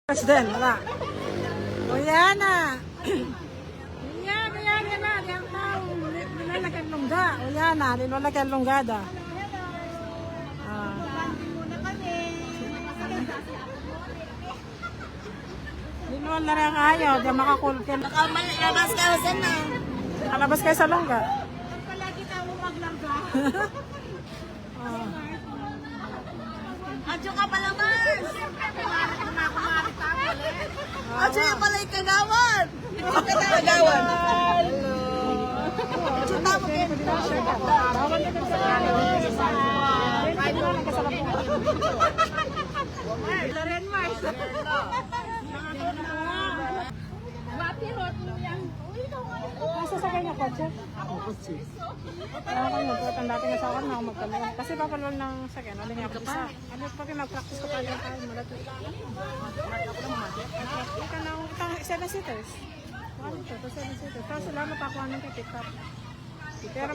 Din, wala. O yan na. Yan na. Yan na. Nilalagyan lungga. O yan na. Nilalagyan lunggada. Linuan na rin ang ayaw. Diyan makakulkin. Nakalabas kayo sa na. Nakalabas kayo sa lungga. Palagi tayo maglangga. Adyo ka palabas. Kumarit tayo ulit. Adyo yung pala yung kagawan. Kagawan. Adyo tamo kayo. Bawal na din sa Loren Mars. Mapirot mo yan. nasa sakay niya kotse? Kotse. Ako magpapatan dati nga sa akin na ako magkalawin. Kasi papalawin ng sakyan. Ano niya ako isa. Ano pa mag-practice ko tayo tayo. Malato. Ika na itang 7 seaters. Ano ito? 7 seaters. Tapos sila mapakuha ng pick up. Pero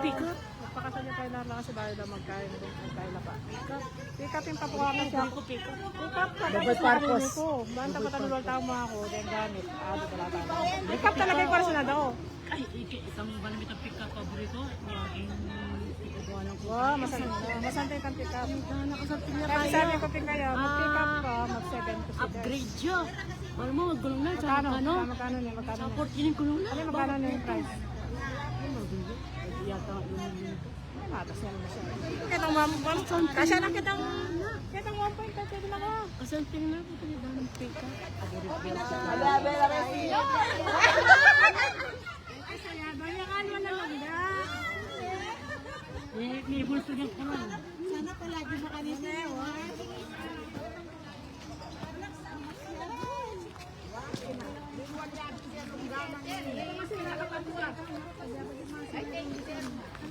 pick up? Magpakasalya tayo lang kasi bahay lang magkain. Magkain na pa. Pick up yung papuha ng siya. Pick up ka. Double purpose. Banta pa tanulol tao mo ako. Then gamit. Ado pala tayo. Pick up talaga yung para na daw. Ay, isang ba namin ang pick-up paborito? Wow, masantay kang pick up. Nakasarting na Sabi tayo. sabi ko pick kayo, mag-pick up ka, mag-7 to 6. Upgrade siya. Alam mo, magulong na. Sa Magkano? ano? Magkano niya? Magkano Sa niya? 14 kulong na. Ano magkano niya yung price? Yata yung Matas niya naman siya. Kitang kasya lang kitang 1.5 pwede na ka. kasanting na. Ito yung daming pick-up. May bulto niya ko lang. Sana palagi sa kanina.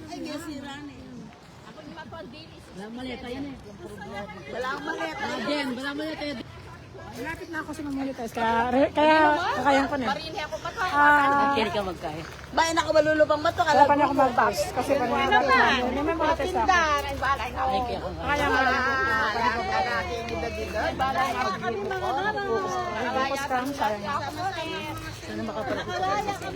Ay, gasira na yun. Walang maleta yan eh. Wala akong maleta. Jen, walang maleta yan. Malapit na ako sa mamulitas. Kaya kakayan ko na. Kaya ka magkaya. Bayan ako malulubang bato. Wala pa niya ako mag-pass. Kasi pa niya hindi may mamulitas ako. Ay, kaya ka Kaya nga. Tapos ka, sayang. Sana makaparapit ka.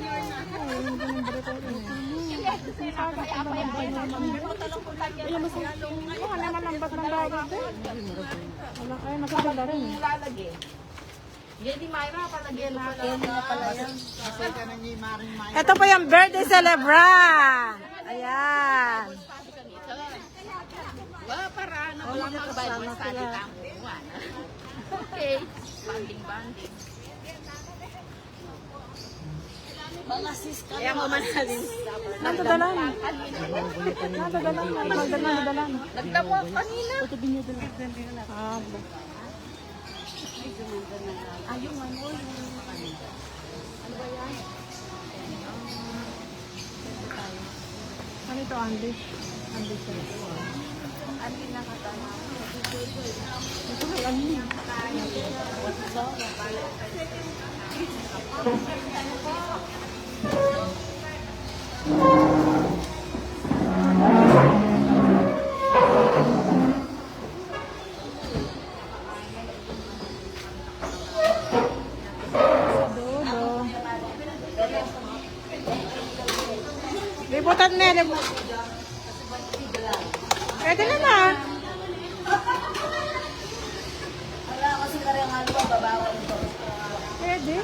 Oo, naman ang bat ng bagay din. Wala kayo, magaganda rin. Jadi Myra, palagyan natin. Ito po yung birthday celebrant. Ayan. Wala para ano, wala makabay study lang. Okay, banding. Mga sis ka na mamasalin. Nagdadalan. Nagdadalan. Nagdamo kanina. Ah, Ayun, ano ba yan? ano ito, Andy? Andy siya. Andy nakatama. Ito may Andy. Libutan na, pwede na na. Wala kasi karang ano ba, babawal ito. Pwede.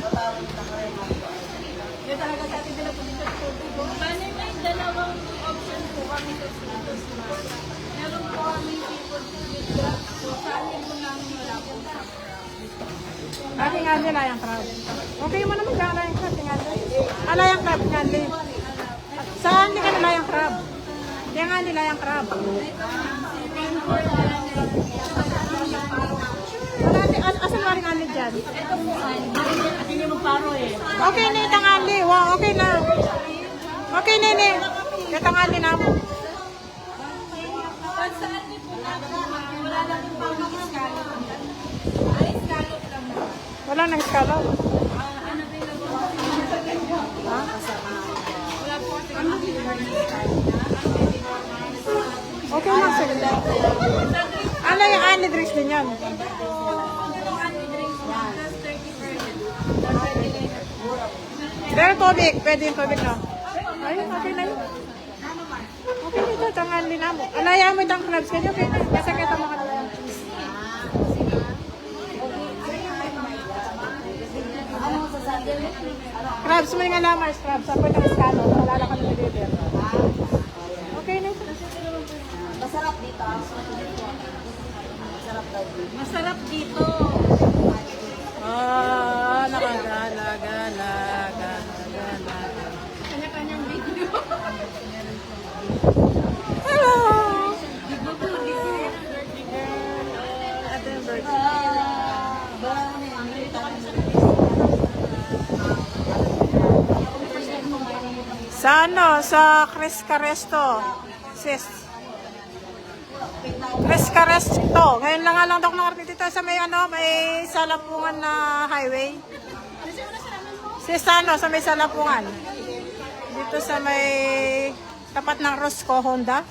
Yung talaga sa atin nila punta sa tubig. Bale, may dalawang option po kami sa Citos. Meron po kami people with drugs. So, saan po namin wala po sa Ating Andy, layang crab. Okay mo naman ka, layang crab. Layang crab, Andy. Saan hindi ka na layang crab? Hindi nga Andy, layang crab. Asan nga rin Andy dyan? Hindi niya magparo eh. Okay na itang Andy. Wow, okay na. Okay na ni. Itang Andy na mo. Wala nang scallop. Ha? Okay na sila. Ano yung Andy drinks din yan? Pero tubig, pwede yung tubig, no? Ayun, okay na yun. Okay na ito, tangan din mo. Alaya mo itang crabs kanyo, okay na. Kasi kita mga crabs mo yung alamars, crabs. Apo itang iskalo, malala ka ng deliver. Okay na ito. Masarap dito. Masarap dito. Ah, nakagala. Kanya-kanyang video. Hello! Sa ano? Sa Cresca Resto. Sis. Cresca Resto. Ngayon lang daw ako nakarating dito sa may ano, may Salapungan na highway. Sis, ano, sa may Salapungan. Dito sa may tapat ng Rosco Honda.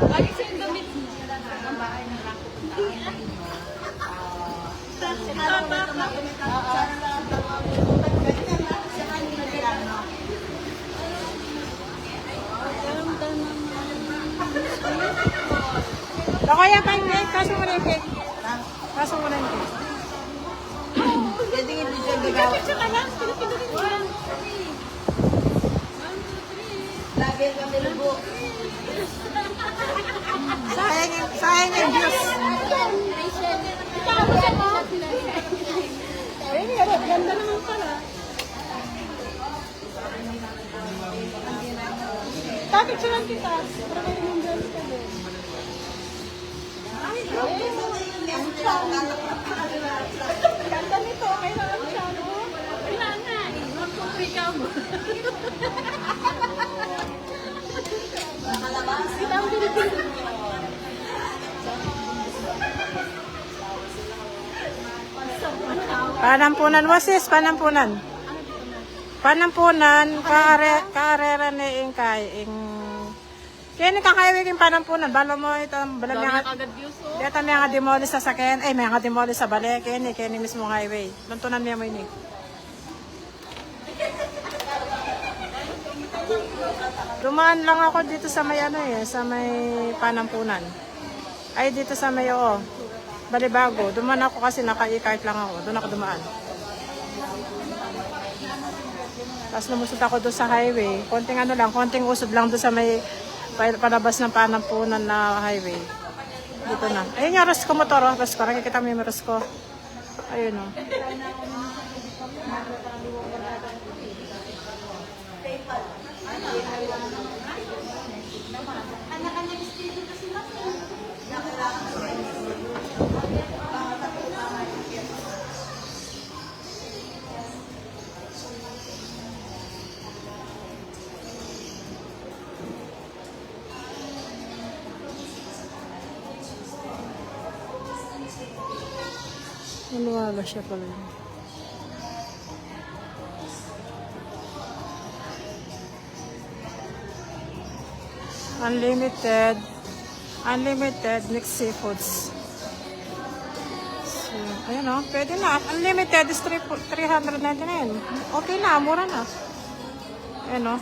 Lagi siyang damit mo. Ang bahay ng Rako. Ako yan pa yung cake. Kaso mo na yung cake. Kaso mo na yung cake. Picture ka lang. Pinipindutin mo lang. Sayang yung views. Ganda naman pala. Picturean kita. Para may remembrance ka din. Ay, ganda nito. Kailangan siya, no? Kailangan. Magpupri ka mo. Sila ang pinipindot. Panampunan mo sis, panampunan. Panampunan, kaarera ni Ingkay. Kaya nakakaiwig yung panampunan. Balo mo ito, balo Dami niya na kagad views, oh. dito may nga demoli sa sakyan. Ay, may nga demoli sa balik. Kaya ni mismo highway. Luntunan niya mo yun eh. Dumaan lang ako dito sa may ano eh, sa may panampunan. Ay, dito sa may Balibago. Dumaan ako kasi naka-e-cart lang ako. Doon ako dumaan. Tapos lumusot ako doon sa highway. Konting ano lang, konting usod lang doon sa may palabas ng panampunan na highway. Dito na. Ayun yung Rosco motor. Rosco. Nakikita mo yung Rosco. Ayun o. Maluwaga siya pala. Unlimited mixed seafoods. So, ayun o, pwede na. Unlimited is 399. Okay na, mura na. Ayun o.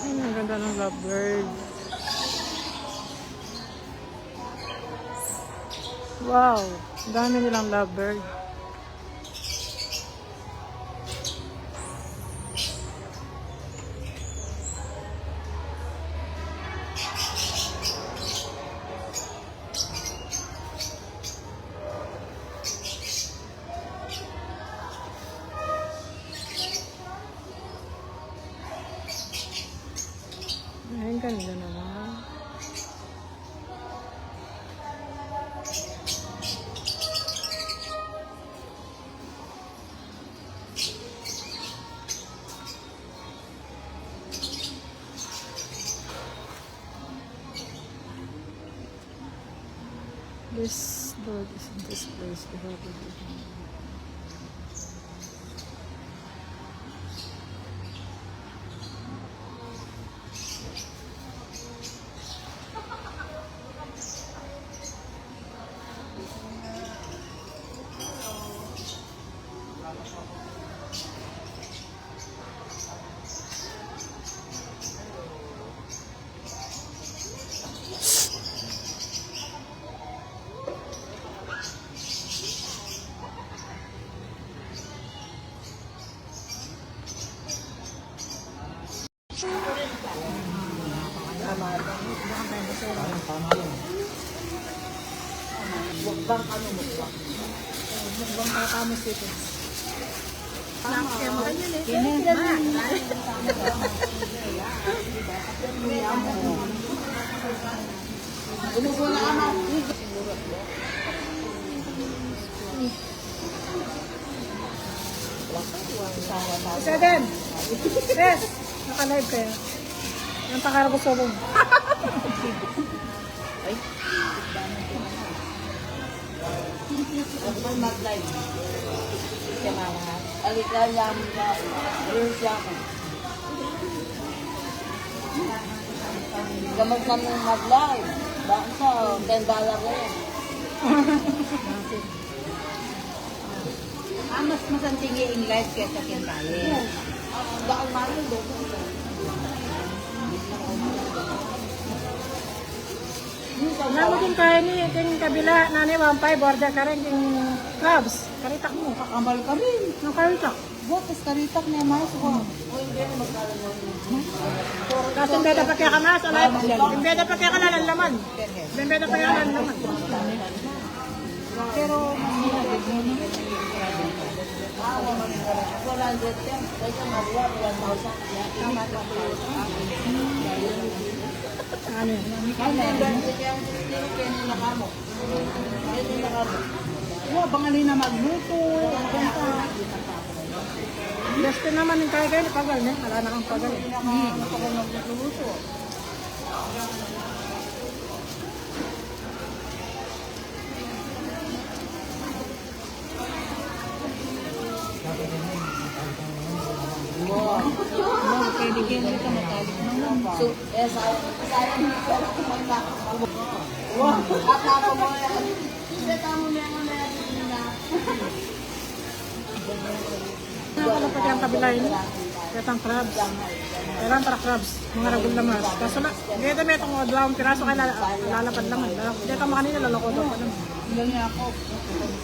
Ang ganda ng lovebird. Wow, dami nilang lovebird. Ay, ganda naman. This dog is in this place. Mukbang ano mukbang? Mukbang kakamos dito. Nakakema kayo nito. Umubo na ka na. Seven! Yes! Naka-live kayo. Yung pangarap ko solong. Ako ba mag-live? Kaya mga alikayam na reels ako. Gamag kami mag-live. Bakit sa $10 ko yan? Mas masantingi in live kaya sa kindaye. Bakit mayo doon? Naman din kayo ni yung kabila na ni 1.5 order ka rin yung crabs. Karitak mo. Kakamal ka rin. Yung karitak. Bukas karitak na yung mas ko. Kasi yung beda pa kaya ka mas. Yung beda pa kaya ka laman. Yung beda pa kaya ka laman. Pero wala din yan. Kasi mabuwa 1,000. Tama ka po. Ano yun? Bangali na magluto. Gusto naman yung kaya kayo. Pagal niya. Wala na kang pagal. Pwede ganyan ka matalik naman. So, sayang hindi ka lang kumanda. Wow! Ako mo yan. Hindi tamo mo yan na Ano pa kaya ang kabila yun? Ketang crabs. Kailan para crabs. Mga ragul lamas. Kaso na, gaya may itong 2 piraso kaya lalapad naman. Hindi ka makanina, lalako daw pa naman. Hindi niya ako.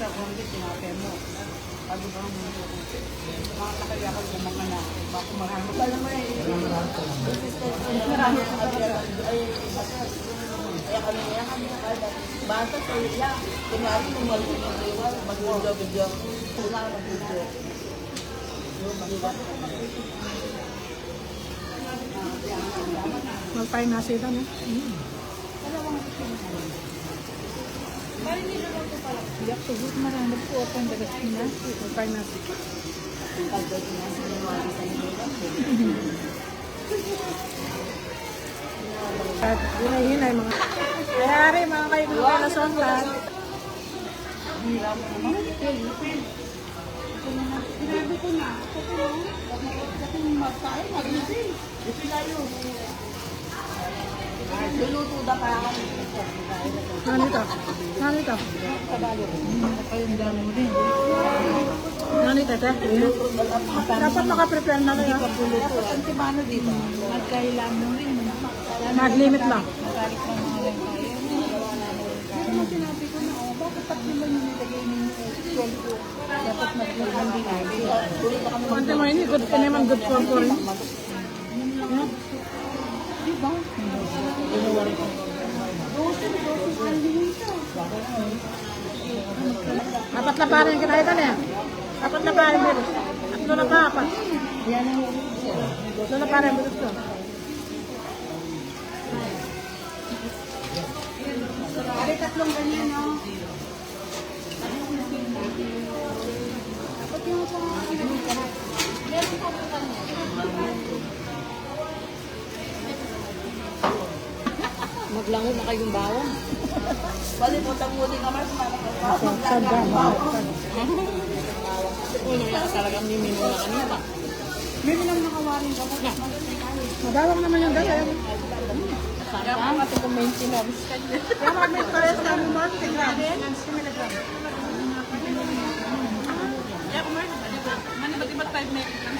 Sa kongit, sinabi mo. Pag ibang mga kakayakan ko mga na. Bako marami. Pala mo eh. Marami ka talaga. Kaya kami niya kami. Bata sa iya. Kunyari kung malutin yung liwan. Mag-video. Wala ka mag-video. Magpay na sila, no? Iyak tugot marami po ako ang dagas na. Magpay na sila. At hinay-hinay mga kayari mga kayo mga lason lahat. Sinabi ko na. Kasi magkain, mag-isip. Ito tayo. Luluto da para kami. Nanito. Nanito. Kayong dami mo din. Nanito, te. Dapat makaprepare na kayo. Dapat ang timano dito. Magkailan mo rin. Mag-limit lang. Magalit ng mga lang tayo. Ano sinabi ko na, bakit pag naman yung nilagay ninyo dapat mag-ilan din namin. Kante mo ini, good pa naman, good for rin. Diba? Apat na parin kinakita niya. Apat na parin dito. Tatlo na pa, apat. Tatlo na parin dito to. Ari tatlong ganyan, no? Dapat yung sa meron pa po kanya. Maglango na kayong bawang. Bali po, tanguli ka mas Uno yan talagang mimino na kanina. Mimi lang nakawarin ka na. Madawang naman yung dala. Kaya mga ito kung maintenance. Kaya mga may pares na mo mga tingnan.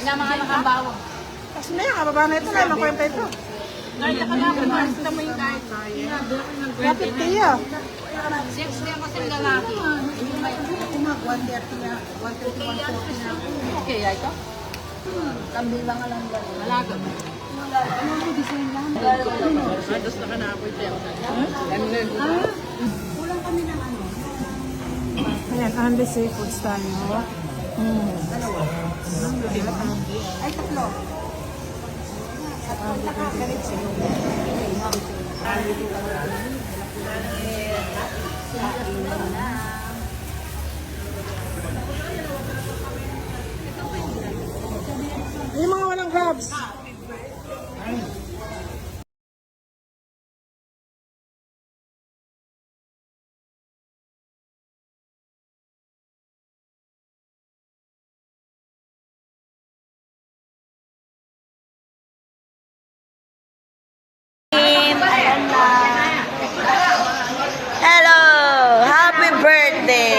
na mga nakabawang. Kasi na yan, kababa na ito na yung kwenta ito. Kaya ka na ako, Mars, na mo yung kahit. Kapit tiya. 60 ako sa lalaki. Okay, ay ito? Kambilang ka lang ba? Malaga. Ados na ka na ako ito. Kulang kami ng ano? Ayan, Andy Seafoods tayo. Ay, tatlo. Yung mga walang crabs. Hello! Happy birthday!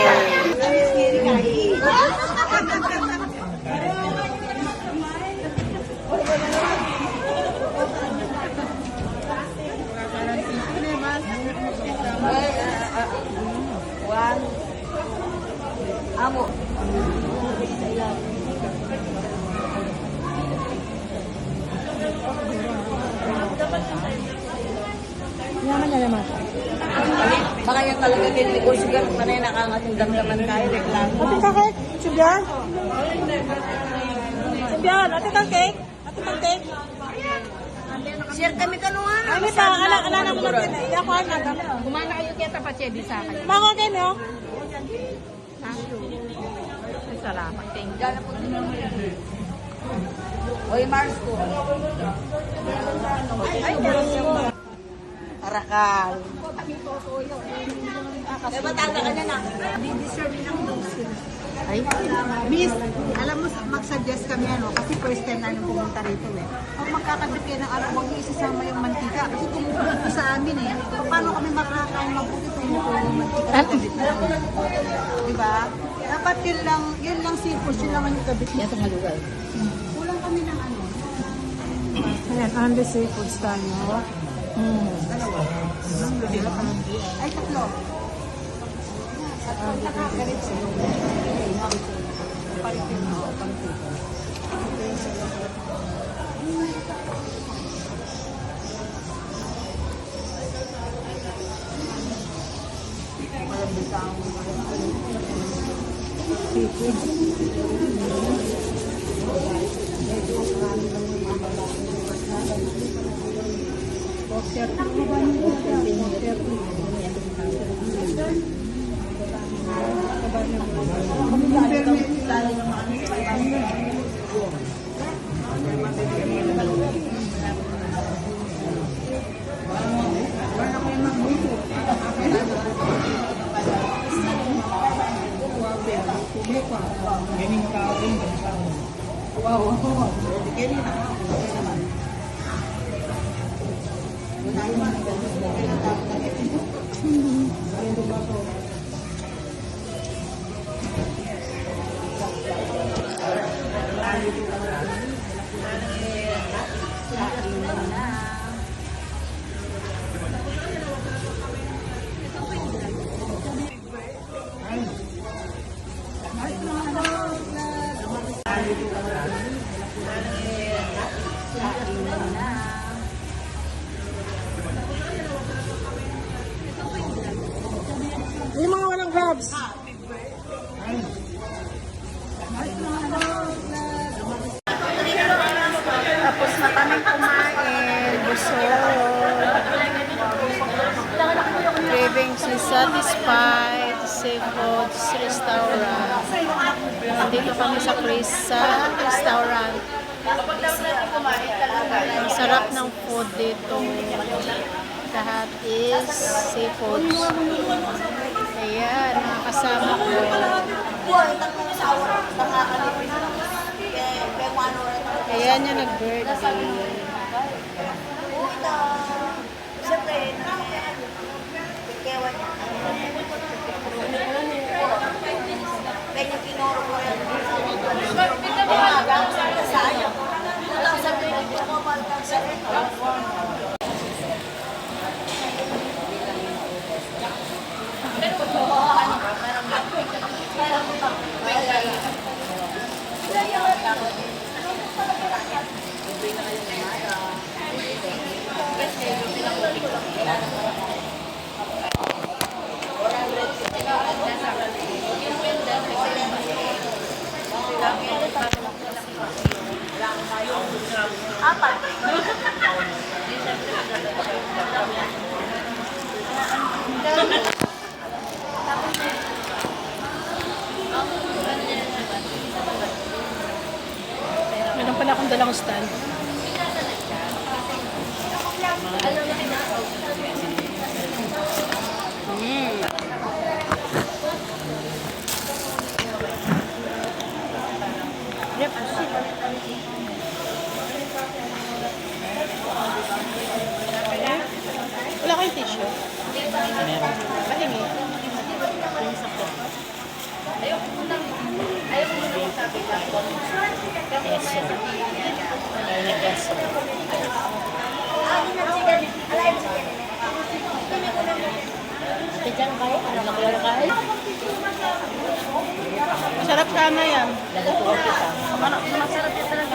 One. Amo. Yaman na naman. Baka yan talaga din ko sugar panay nakangating damdaman tayo reklamo. Ate ka cake? Sibyan? Sibyan, ate kang cake? Ate kang cake? Share kami kanuha. Ano pa? Ala na mo natin. Hindi ako agad. Kumana kayo kita pa, Chedi, sa akin. Mga kayo, no? Ay, salamat. Thank you. Gala po din. Oy, Mars ko. Ay, Arakal. Kaya matanda ka na na. Di-deserve ng dose. Ay. Miss, alam mo, mag-suggest kami kasi first time namin pumunta rito Pag magkakabit kayo ng araw, huwag niyo isasama yung mantika. Kasi tumutuloy po sa amin Paano kami makakain mabuti kung yung mantika? Diba? Dapat yun lang seafood, yun lang yung kabit niya. Kulang kami ng ano. Ayan, Andy Seafoods tayo. Ay, tatlo. Yung mga walang crabs. Tapos na kami kumain. Busog. Cravings is satisfied. Seafoods Restaurant. Dito kami sa Krisa Restaurant. Ang sarap ng food dito. lahat is seafoods. Ayan, mga kasama ko. Ayan yung nag-birthday. Meron pala akong dalang stand. Yep. Wala kayong tissue? Pahingi. Masarap sana yan. Masarap yan talaga.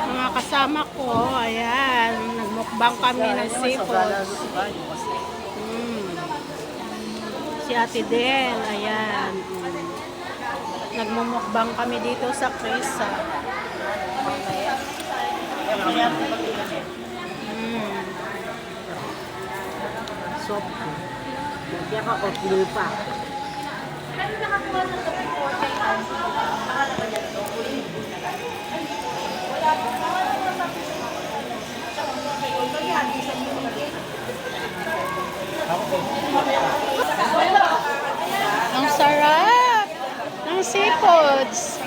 Mga kasama ko, ayan, nagmukbang kami ng seafood. Si Ate Den, ayan. Nagmumukbang kami dito sa Krisa. Sop. Kaya ka o pa. Ang sarap ng seafoods.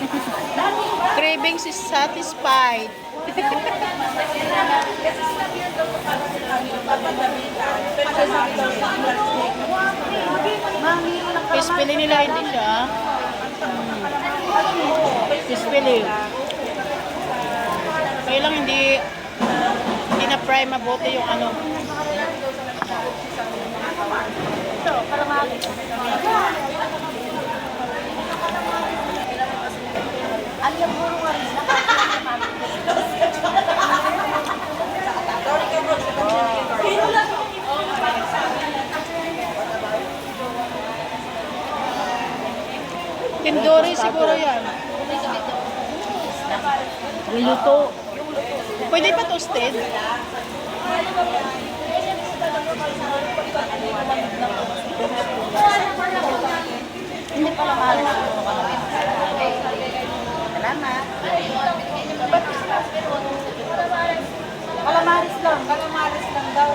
Cravings is satisfied. Pispili nila hindi siya. Pispili. Kaya lang hindi na-fry mabuti yung ano. So, kalamari. Alam mo nga rin na Tindori siguro yan. Niluto. Pwede pa toasted? Hindi pala mahal. Salamat. Kalamaris lang. Kalamaris lang daw.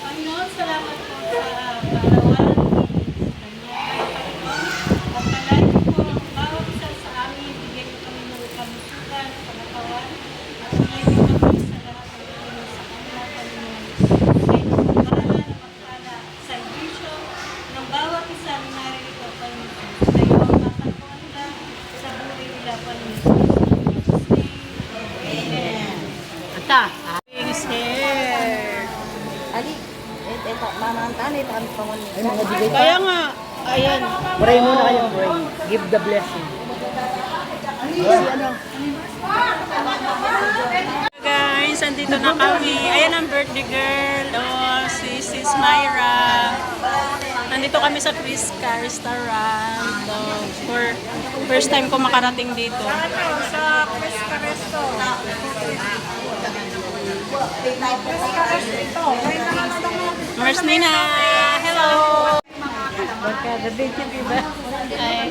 Panginoon, salamat po sa kaarawan. Pagpalain po ang bawat isa sa amin, bigyan ko kami ng kamusukan, pagkatawan, at ngayon kami sa lahat ng Panginoon sa kanila, Panginoon. Kayo ang bahala na magpala sa ibisyo ng Kaya nga, ayan. Pray muna kayo, pray. Give the blessing. Guys, andito na kami. Ayan ang birthday girl. Oh, si Sis Myra. Nandito kami sa Crisca Restaurant. Oh, for first time ko makarating dito. Sa Crisca Resto. Nurse Nina. Hello. Ay.